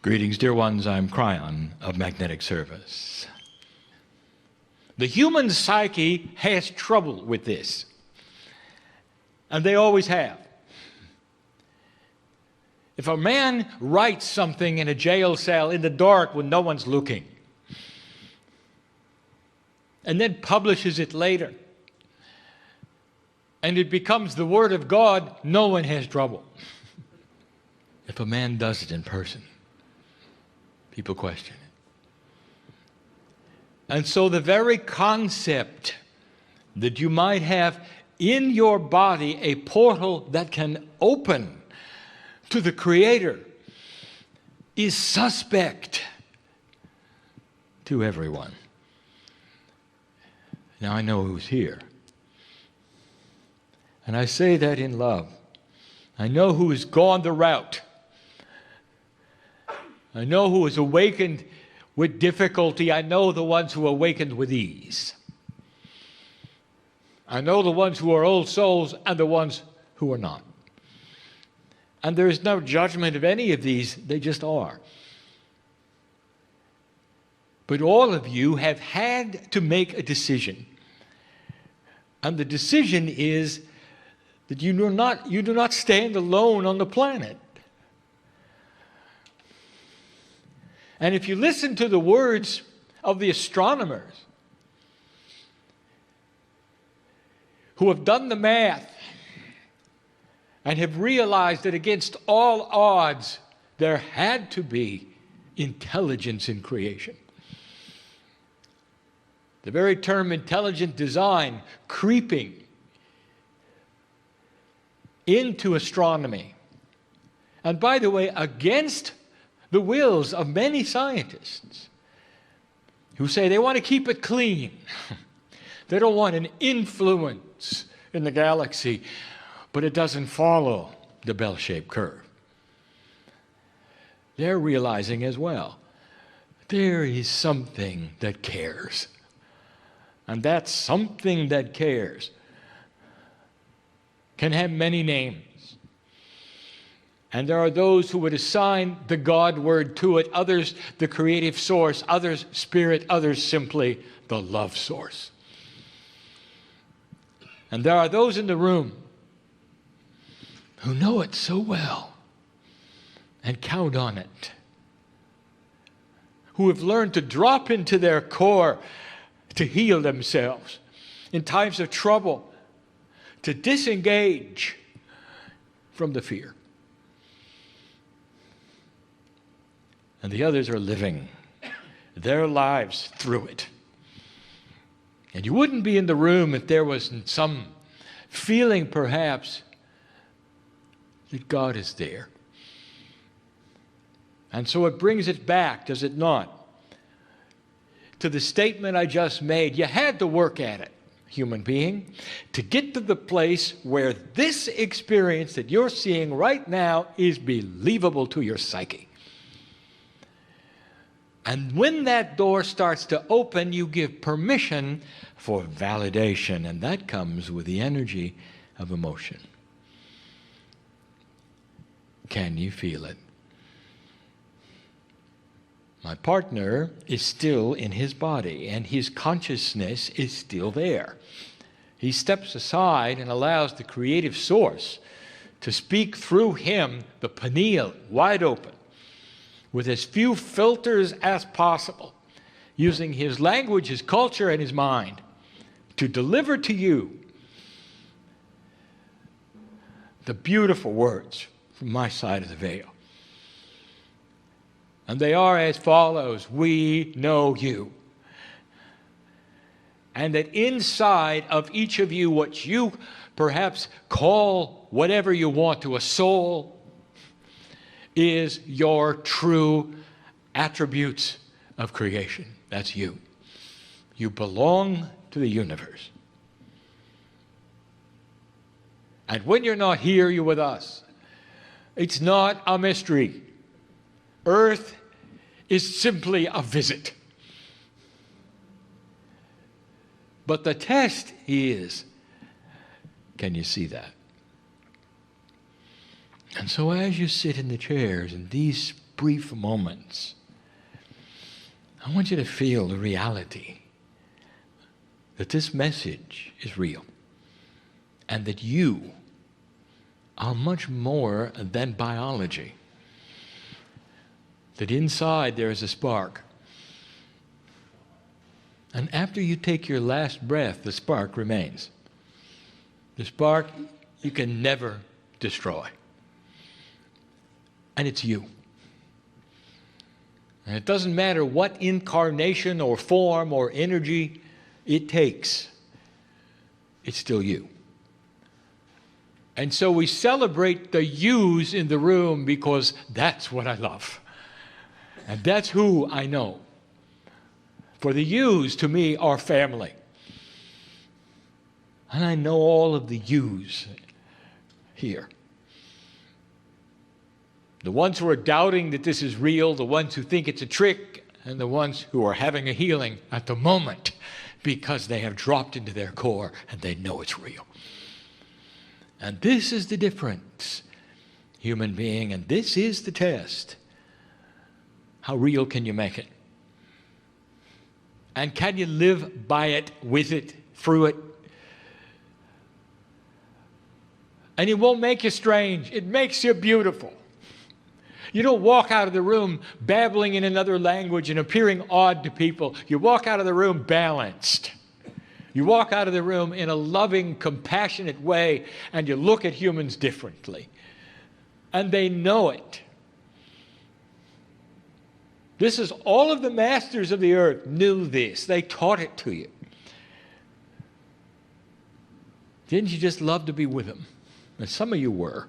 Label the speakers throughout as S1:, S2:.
S1: Greetings, dear ones. I'm Kryon of Magnetic Service. The human psyche has trouble with this, and they always have. If a man writes something in a jail cell in the dark when no one's looking, and then publishes it later, and it becomes the Word of God, no one has trouble. If a man does it in person, people question it. And so the very concept that you might have in your body a portal that can open to the Creator is suspect to everyone. Now I know who's here. And I say that in love. I know who has gone the route. I know who is awakened with difficulty. I know the ones who awakened with ease. I know the ones who are old souls and the ones who are not. And there is no judgment of any of these. They just are. But all of you have had to make a decision. And the decision is that you do not stand alone on the planet. And if you listen to the words of the astronomers who have done the math and have realized that against all odds there had to be intelligence in creation. The very term intelligent design creeping into astronomy. And by the way, against the wills of many scientists who say they want to keep it clean. They don't want an influence in the galaxy, but it doesn't follow the bell-shaped curve. They're realizing as well, there is something that cares. And that something that cares can have many names. And there are those who would assign the God word to it, others the creative source, others spirit, others simply the love source. And there are those in the room who know it so well and count on it, who have learned to drop into their core to heal themselves in times of trouble, to disengage from the fear. And the others are living their lives through it. And you wouldn't be in the room if there wasn't some feeling, perhaps, that God is there. And so it brings it back, does it not, to the statement I just made. You had to work at it, human being, to get to the place where this experience that you're seeing right now is believable to your psyche. And when that door starts to open, you give permission for validation, and that comes with the energy of emotion. Can you feel it? My partner is still in his body, and his consciousness is still there. He steps aside and allows the creative source to speak through him, the pineal wide open, with as few filters as possible, using his language, his culture, and his mind to deliver to you the beautiful words from my side of the veil. And they are as follows: we know you. And that inside of each of you, what you perhaps call whatever you want to a soul, is your true attributes of creation. That's you. You belong to the universe. And when you're not here, you're with us. It's not a mystery. Earth is simply a visit. But the test is, can you see that? And so as you sit in the chairs and these brief moments, I want you to feel the reality that this message is real and that you are much more than biology. That inside there is a spark. And after you take your last breath, the spark remains. The spark you can never destroy. And it's you. And it doesn't matter what incarnation or form or energy it takes, it's still you. And so we celebrate the yous in the room because that's what I love. And that's who I know. For the yous, to me, are family. And I know all of the yous here. The ones who are doubting that this is real, the ones who think it's a trick, and the ones who are having a healing at the moment because they have dropped into their core and they know it's real. And this is the difference, human being, and this is the test. How real can you make it? And can you live by it, with it, through it? And it won't make you strange. It makes you beautiful. You don't walk out of the room babbling in another language and appearing odd to people. You walk out of the room balanced. You walk out of the room in a loving, compassionate way, and you look at humans differently. And they know it. This is all of the masters of the earth knew this. They taught it to you. Didn't you just love to be with them? And some of you were.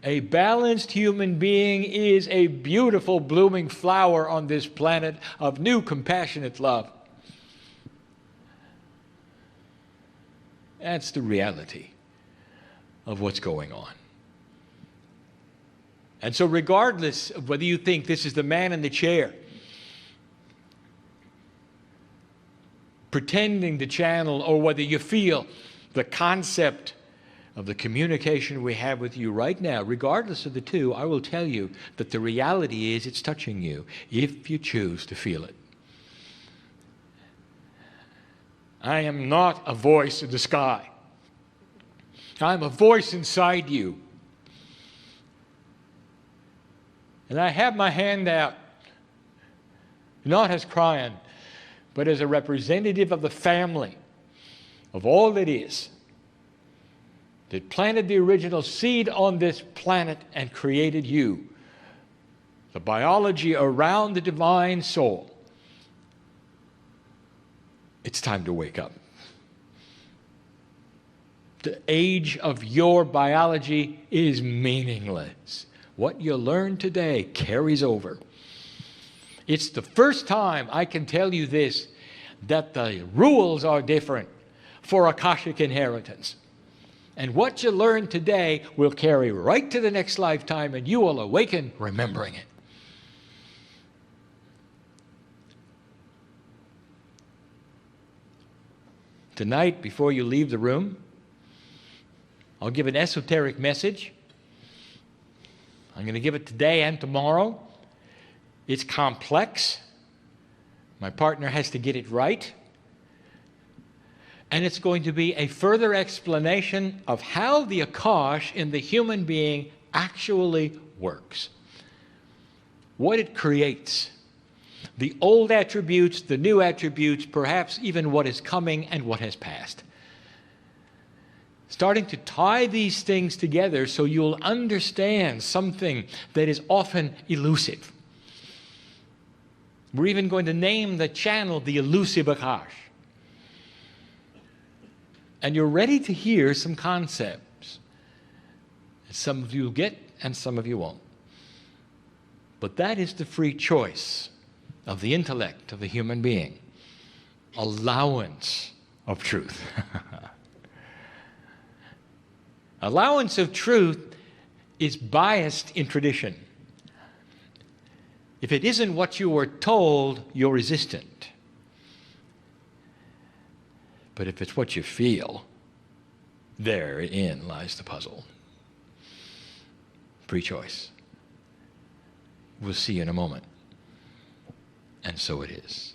S1: A balanced human being is a beautiful blooming flower on this planet of new compassionate love. That's the reality of what's going on. And so regardless of whether you think this is the man in the chair pretending to channel, or whether you feel the concept of the communication we have with you right now, regardless of the two, I will tell you that the reality is it's touching you if you choose to feel it. I am not a voice in the sky. I'm a voice inside you. And I have my hand out, not as Kryon, but as a representative of the family, of all that is, that planted the original seed on this planet and created you, the biology around the divine soul. It's time to wake up. The age of your biology is meaningless. What you learn today carries over. It's the first time I can tell you this, that the rules are different for Akashic inheritance. And what you learn today will carry right to the next lifetime, and you will awaken remembering it. Tonight, before you leave the room, I'll give an esoteric message. I'm going to give it today and tomorrow. It's complex. My partner has to get it right. And it's going to be a further explanation of how the Akash in the human being actually works. What it creates. The old attributes, the new attributes, perhaps even what is coming and what has passed. Starting to tie these things together so you'll understand something that is often elusive. We're even going to name the channel the elusive Akash. And you're ready to hear some concepts. Some of you will get and some of you won't. But that is the free choice of the intellect of the human being. Allowance of truth. Allowance of truth is biased in tradition. If it isn't what you were told, you're resistant. But if it's what you feel, therein lies the puzzle. Free choice. We'll see in a moment. And so it is.